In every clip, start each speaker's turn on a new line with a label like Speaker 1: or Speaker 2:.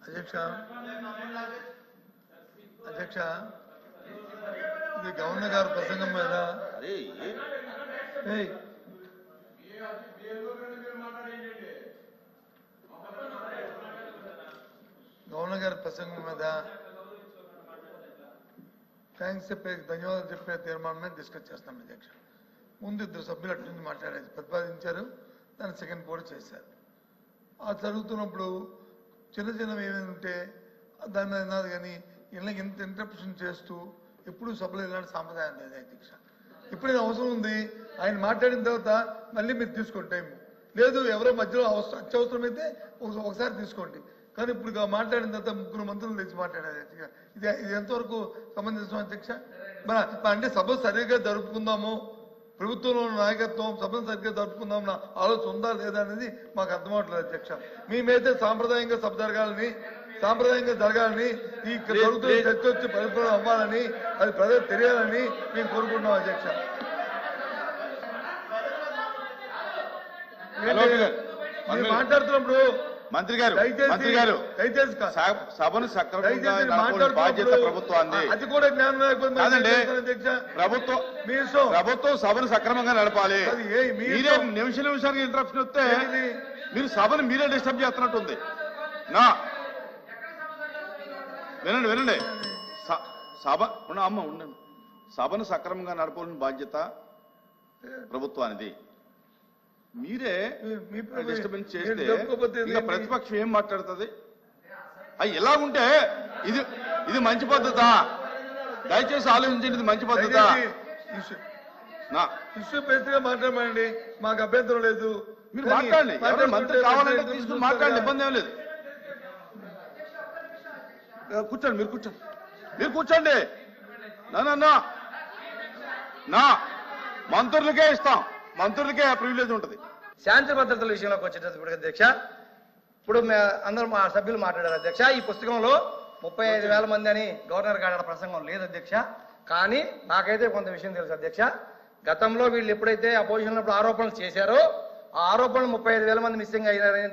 Speaker 1: అధ్యక్ష అధ్యక్ష ఇది గవర్నర్ గారి ప్రసంగం మీద గవర్నర్ గారి ప్రసంగం మీద థ్యాంక్స్ చెప్పే ధన్యవాదాలు చెప్పే తీర్మానం మీద డిస్కస్ చేస్తాం అధ్యక్ష. ముందు ఇద్దరు సభ్యులు అటు నుంచి మాట్లాడేది ప్రతిపాదించారు, దాన్ని సెకండ్ కూడా చేశారు. ఆ జరుగుతున్నప్పుడు చిన్న చిన్నవి ఏమైనా ఉంటే దాని మీద అన్నది కానీ ఇళ్ళకి ఇంత ఇంటరప్షన్ చేస్తూ ఎప్పుడు సభలో ఇలాంటి సాంప్రదాయం లేదు అధ్యక్ష. ఇప్పుడు అవసరం ఉంది, ఆయన మాట్లాడిన తర్వాత మళ్ళీ మీరు తీసుకోండి టైం లేదు, ఎవరో మధ్యలో అత్యవసరమైతే ఒకసారి తీసుకోండి. కానీ ఇప్పుడు మాట్లాడిన తర్వాత ముగ్గురు మంత్రులు తెచ్చి మాట్లాడారు అధ్యక్ష. ఇది ఎంతవరకు సంబంధించిన అధ్యక్ష? అంటే సభ సరిగ్గా జరుపుకుందాము, ప్రభుత్వంలో నాయకత్వం సభను సరిగ్గా జరుపుకుందాం నా ఆలోచన ఉందా లేదా అనేది మాకు అర్థమవట్లేదు అధ్యక్ష. మేమైతే సాంప్రదాయంగా సభ జరగాలని ఈ జరుగుతున్న చర్చ వచ్చి పరిపూర్ణ అవ్వాలని, అది ప్రజలకు తెలియాలని మేము కోరుకుంటున్నాం అధ్యక్ష. మాట్లాడుతున్నప్పుడు
Speaker 2: మంత్రి గారు
Speaker 1: దయచేసి
Speaker 2: సభను సక్రమంగా బాధ్యత ప్రభుత్వాన్ని,
Speaker 1: అది కూడా జ్ఞానం అధ్యక్ష.
Speaker 2: ప్రభుత్వం సభను సక్రమంగా నడపాలి. మీరే నిమిషానికి ఇంటరప్షన్ వస్తే మీరు సభను మీరే డిస్టర్బ్ చేస్తున్నట్టుంది. వినండి సభ ఉండండి. సభను సక్రమంగా నడపాలని బాధ్యత ప్రభుత్వానిది. మీరే డిస్టర్బెన్స్ చేస్తే ఇక ప్రతిపక్షం ఏం మాట్లాడుతుంది? ఎలా ఉంటే ఇది మంచి పద్ధతా? దయచేసి ఆలోచించండి, ఇది మంచి పద్ధతా?
Speaker 1: ఇష్యూ బేసిక్గా మాట్లాడమండి, మాకు అభ్యంతరం లేదు.
Speaker 2: మీరు మాట్లాడండి, మంత్రి కావాలంటే తీసుకుని మాట్లాడండి, ఇబ్బంది ఏం లేదు. కూర్చోండి, మీరు కూర్చోండి. నా మంత్రులకే ఇస్తాం, మంత్రులకే ప్రివిలేజ్ ఉంటుంది.
Speaker 3: శాంతి భద్రతల విషయంలోకి వచ్చేటప్పుడు అధ్యక్ష, ఇప్పుడు అందరూ మా సభ్యులు మాట్లాడారు అధ్యక్ష. ఈ పుస్తకంలో 35,000 మంది అని గవర్నర్ గారి ప్రసంగం లేదు అధ్యక్ష. కానీ నాకైతే కొంత విషయం తెలుసు అధ్యక్ష. గతంలో వీళ్ళు ఎప్పుడైతే అపోజిషన్ ఉన్నప్పుడు ఆరోపణలు చేశారో ఆ ఆరోపణలు 35,000 మంది మిస్సింగ్ అయ్యారని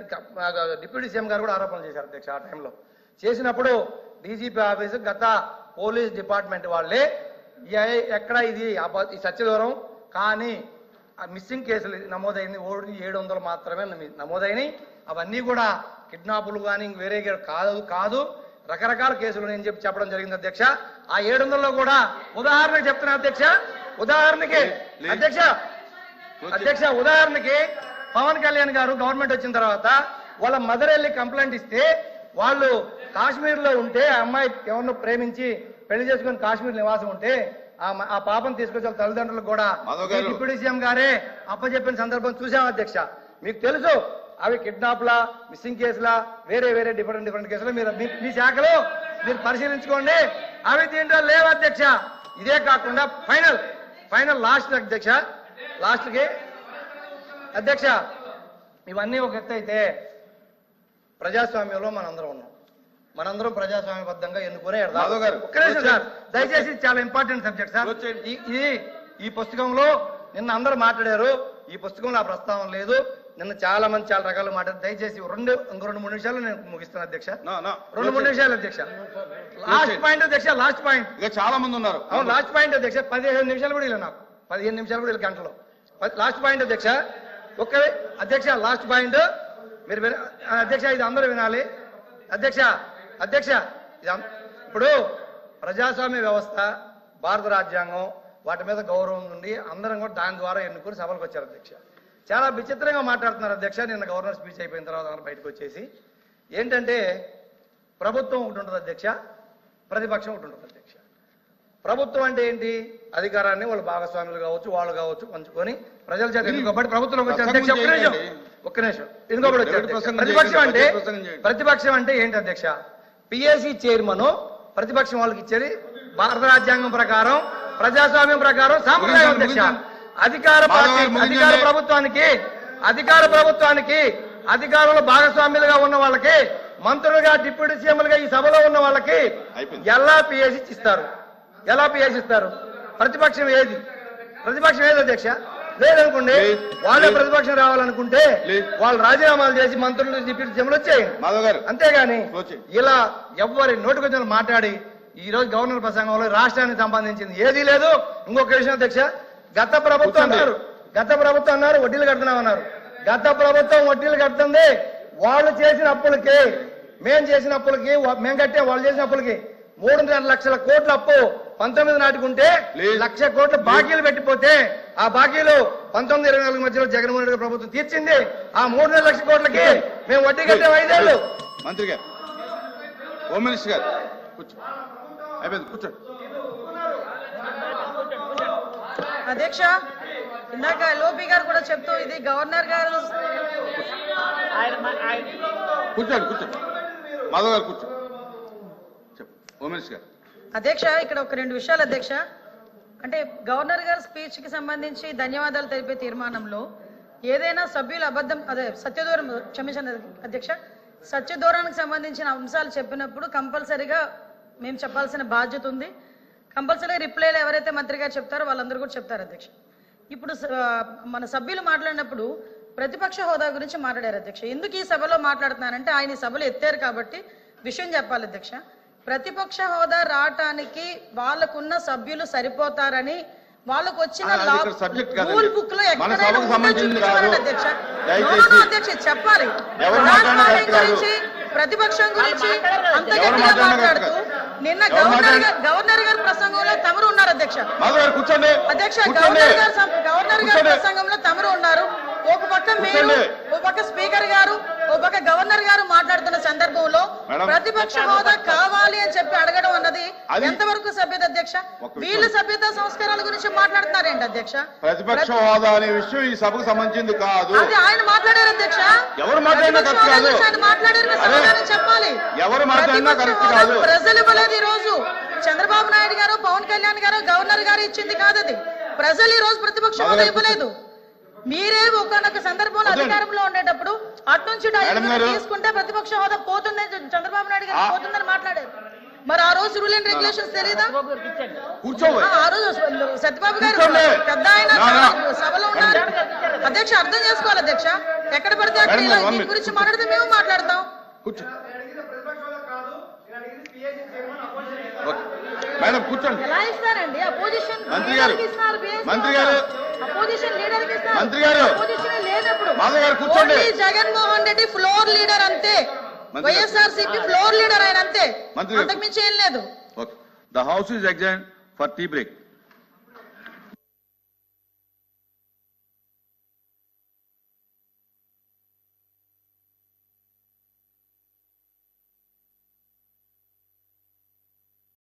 Speaker 3: డిప్యూటీ సీఎం గారు కూడా ఆరోపణలు చేశారు అధ్యక్ష. ఆ టైంలో చేసినప్పుడు డీజీపీ ఆఫీసు గత పోలీస్ డిపార్ట్మెంట్ వాళ్ళే ఎక్కడ ఇది సత్యదూరం కానీ మిస్సింగ్ కేసులు నమోదైంది 700 మాత్రమే నమోదైనవి. అవన్నీ కూడా కిడ్నాపులు కానీ వేరే కాదు రకరకాల కేసులు నేను చెప్పడం జరిగింది అధ్యక్ష. ఆ 700లో కూడా ఉదాహరణకి చెప్తున్నా అధ్యక్ష, ఉదాహరణకి ఉదాహరణకి పవన్ కళ్యాణ్ గారు గవర్నమెంట్ వచ్చిన తర్వాత వాళ్ళ మదర్ వెళ్ళి కంప్లైంట్ ఇస్తే వాళ్ళు కాశ్మీర్లో ఉంటే ఆ అమ్మాయి ఎవరినో ప్రేమించి పెళ్లి చేసుకుని కాశ్మీర్ నివాసం ఉంటే ఆ పాపను తీసుకొచ్చి వాళ్ళ తల్లిదండ్రులకు కూడా డిప్యూటీ సీఎం గారే అప్పచెప్పిన సందర్భం చూసాం అధ్యక్ష. మీకు తెలుసు అవి కిడ్నాప్లా, మిస్సింగ్ కేసులా, వేరే డిఫరెంట్ కేసులు మీరు మీ శాఖలో మీరు పరిశీలించుకోండి. అవి దీంట్లో లేవు అధ్యక్ష. ఇదే కాకుండా ఫైనల్ లాస్ట్ అధ్యక్ష, లాస్ట్కి అధ్యక్ష ఇవన్నీ ఒక ఎత్తు అయితే ప్రజాస్వామ్యంలో మనందరం ప్రజాస్వామ్యబద్ధంగా ఎన్నుకునే సార్. దయచేసి చాలా ఇంపార్టెంట్ సబ్జెక్ట్ సార్. ఈ పుస్తకంలో నిన్న అందరూ మాట్లాడారు, ఈ పుస్తకంలో ఆ ప్రస్తావన లేదు. నిన్న చాలా మంది చాలా రకాలు మాట్లాడారు. దయచేసి ఇంకో 2-3 నిమిషాలు నేను ముగిస్తాను అధ్యక్ష. 2-3 నిమిషాలు అధ్యక్ష. లాస్ట్ పాయింట్ అధ్యక్ష, లాస్ట్ పాయింట్.
Speaker 2: చాలా మంది ఉన్నారు.
Speaker 3: అవును, లాస్ట్ పాయింట్ అధ్యక్ష. 15 నిమిషాలు కూడా ఇలా నాకు 15 నిమిషాలు కూడా ఇలా గంటలో లాస్ట్ పాయింట్ అధ్యక్ష. ఒకే అధ్యక్ష, లాస్ట్ పాయింట్ మీరు అధ్యక్ష, ఇది అందరూ వినాలి అధ్యక్ష. ఇప్పుడు ప్రజాస్వామ్య వ్యవస్థ, భారత రాజ్యాంగం వాటి మీద గౌరవం ఉండి అందరం కూడా దాని ద్వారా ఎన్నుకొని సభలకు వచ్చారు అధ్యక్ష. చాలా విచిత్రంగా మాట్లాడుతున్నారు అధ్యక్ష. నిన్న గవర్నర్ స్పీచ్ అయిపోయిన తర్వాత అందరూ బయటకు వచ్చేసి ఏంటంటే ప్రభుత్వం ఒకటి ఉంటుంది అధ్యక్ష, ప్రతిపక్షం ఒకటి ఉంటుంది అధ్యక్ష. ప్రభుత్వం అంటే ఏంటి? అధికారాన్ని వాళ్ళు భాగస్వాములు కావచ్చు, వాళ్ళు కావచ్చు పంచుకొని ప్రజల చేత ఎన్నుకోబడి ప్రభుత్వంలోకి వచ్చారు అధ్యక్ష. ఒక్క నిమిషం ఎన్నుకోబడి వచ్చారు. ప్రతిపక్షం అంటే ఏంటి అధ్యక్ష? పిఎస్సి చైర్మన్ ప్రతిపక్షం వాళ్ళకి ఇచ్చేది భారత రాజ్యాంగం ప్రకారం, ప్రజాస్వామ్యం ప్రకారం సాంప్రదాయం అధ్యక్ష. అధికార ప్రభుత్వానికి అధికారంలో భాగస్వామ్యులుగా ఉన్న వాళ్ళకి, మంత్రులుగా డిప్యూటీ సీఎంలుగా ఈ సభలో ఉన్న వాళ్ళకి ఎలా పిఎస్సి ఇస్తారు? ప్రతిపక్షం ఏది అధ్యక్ష? లేదనుకోండి
Speaker 2: Please.
Speaker 3: వాళ్ళే
Speaker 2: Please.
Speaker 3: ప్రతిపక్షం రావాలనుకుంటే
Speaker 2: Please.
Speaker 3: వాళ్ళు రాజీనామాలు చేసి మంత్రులు డిప్యూటీ సీఎంలు వచ్చేయండి.
Speaker 2: మాధవ్ గారు
Speaker 3: అంతేగాని
Speaker 2: వచ్చి.
Speaker 3: ఇలా ఎవ్వరి నోటికొచ్చిన మాట్లాడి ఈ రోజు గవర్నర్ ప్రసంగంలో రాష్ట్రానికి సంబంధించింది ఏదీ లేదు. ఇంకొక విషయం అధ్యక్ష, గత ప్రభుత్వం అన్నారు వడ్డీలు కడుతున్నామన్నారు. గత ప్రభుత్వం వడ్డీలు కడుతుంది వాళ్ళు చేసిన అప్పులకి, మేము చేసిన అప్పులకి, మేము కట్టే వాళ్ళు చేసిన అప్పులకి 3.5 లక్షల కోట్ల అప్పు 19 నాటికి ఉంటే
Speaker 2: Please.
Speaker 3: 1 లక్ష కోట్ల బాకీలు పెట్టిపోతే ఆ బాకీలు 19-24 మధ్యలో జగన్మోహన్ రెడ్డి ప్రభుత్వం తీర్చింది. ఆ 3.5 లక్షల కోట్లకి మేము వడ్డీ కట్టాం 5 ఏళ్ళు.
Speaker 2: మంత్రి గారు, హోమ్ మినిస్టర్ గారు కూర్చో, అయిపోయింది కూర్చోండి.
Speaker 4: అధ్యక్ష, ఇందాక ఎల్ఓపి గారు కూడా చెప్తూ ఇది గవర్నర్ గారు
Speaker 2: కూర్చోండి కూర్చోండి మాధవ్ గారు కూర్చో, చెప్పు హోమ్ మినిస్టర్ గారు.
Speaker 4: అధ్యక్ష, ఇక్కడ ఒక 2 విషయాలు అధ్యక్ష. అంటే గవర్నర్ గారి స్పీచ్ కి సంబంధించి ధన్యవాదాలు తెలిపే తీర్మానంలో ఏదైనా సభ్యులు సత్యదూరం క్షమించండి అధ్యక్ష, సత్యదూరానికి సంబంధించిన అంశాలు చెప్పినప్పుడు కంపల్సరీగా మేము చెప్పాల్సిన బాధ్యత ఉంది. కంపల్సరీగా రిప్లైలు ఎవరైతే మంత్రి గారు చెప్తారో వాళ్ళందరూ కూడా చెప్తారు అధ్యక్ష. ఇప్పుడు మన సభ్యులు మాట్లాడినప్పుడు ప్రతిపక్ష హోదా గురించి మాట్లాడారు అధ్యక్ష. ఎందుకు ఈ సభలో మాట్లాడుతున్నానంటే ఆయన ఈ సభలో ఎత్తారు కాబట్టి విషయం చెప్పాలి అధ్యక్ష. ప్రతిపక్ష హోదా రావటానికి వాళ్ళకున్న సభ్యులు సరిపోతారని వాళ్ళకు వచ్చిన రూల్ బుక్ లో ఎక్కడైనా ఉందో చూపించమని అధ్యక్ష. అధ్యక్ష చెప్పాలి. గురించి ప్రతిపక్షం గురించి అంత గట్టిగా మాట్లాడుతూ నిన్న గవర్నర్ గారి ప్రసంగంలో తమరు ఉన్నారు అధ్యక్ష. అధ్యక్ష, గవర్నర్ గారి ప్రసంగంలో తమరు ఉన్నారు. ఒక పక్క మీరు, ఒక పక్క స్పీకర్ గారు, ఒక పక్క గవర్నర్ గారు మాట్లాడుతున్న సందర్భంలో ప్రతిపక్ష హోదా కావాలి అని చెప్పి అడగడం అన్నది ఎంతవరకు సభ్యత అధ్యక్ష? వీళ్ళు సభ్యత సంస్కారాల గురించి మాట్లాడుతున్నారేంటి అధ్యక్ష?
Speaker 2: ప్రతిపక్ష హోదా అనే విషయం ఈ సభకు సంబంధించింది కాదు.
Speaker 4: అది ఆయన మాట్లాడారు అధ్యక్ష.
Speaker 2: ఎవరు మాట్లాడినా కరెక్ట్ కాదు.
Speaker 4: ఆయన మాట్లాడారు, సమాధానం చెప్పాలి.
Speaker 2: ఎవరు మాట్లాడినా కరెక్ట్ కాదు.
Speaker 4: ప్రజలు ఇవ్వలేదు. ఈ రోజు చంద్రబాబు నాయుడు గారు, పవన్ కళ్యాణ్ గారు, గవర్నర్ గారు ఇచ్చింది కాదు అది. ప్రజలు ఈ రోజు ప్రతిపక్ష హోదా ఇవ్వలేదు. మీరే ఒకనొక సందర్భంలో అధికారంలో ఉండేటప్పుడు అటు నుంచి తీసుకుంటే ప్రతిపక్ష హోదా పోతుంది, చంద్రబాబు నాయుడు గారు పోతుందని మాట్లాడారు. మరి ఆ రోజు రూల్ అండ్ రెగ్యులేషన్స్ తెలియదా? ఆ రోజు సత్యబాబు గారు పెద్ద ఆయన సభలో ఉన్నారు అధ్యక్ష. అర్థం చేసుకోవాలి అధ్యక్ష. ఎక్కడ పడితే అక్కడ దీని గురించి మాట్లాడితే మేము మాట్లాడతాం.
Speaker 2: మేడం కూర్చోండి.
Speaker 4: ఎలా ఇస్తారండి అపోజిషన్
Speaker 2: మంత్రి గారు, మంత్రి గారు,
Speaker 4: అపోజిషన్ లీడర్ కి ఇస్తారు.
Speaker 2: మంత్రి గారు,
Speaker 4: అపోజిషన్ లేనప్పుడు
Speaker 2: మాధవ్ గారు కూర్చోండి.
Speaker 4: జగన్మోహన్ రెడ్డి ఫ్లోర్ లీడర్ అంతే. వైఎస్ఆర్సీపీ ఫ్లోర్ లీడర్ ఆయన అంతే,
Speaker 2: మంత్రి గారు
Speaker 4: అంతకు మించి ఏం లేదు.
Speaker 2: The house is adjourned for tea break.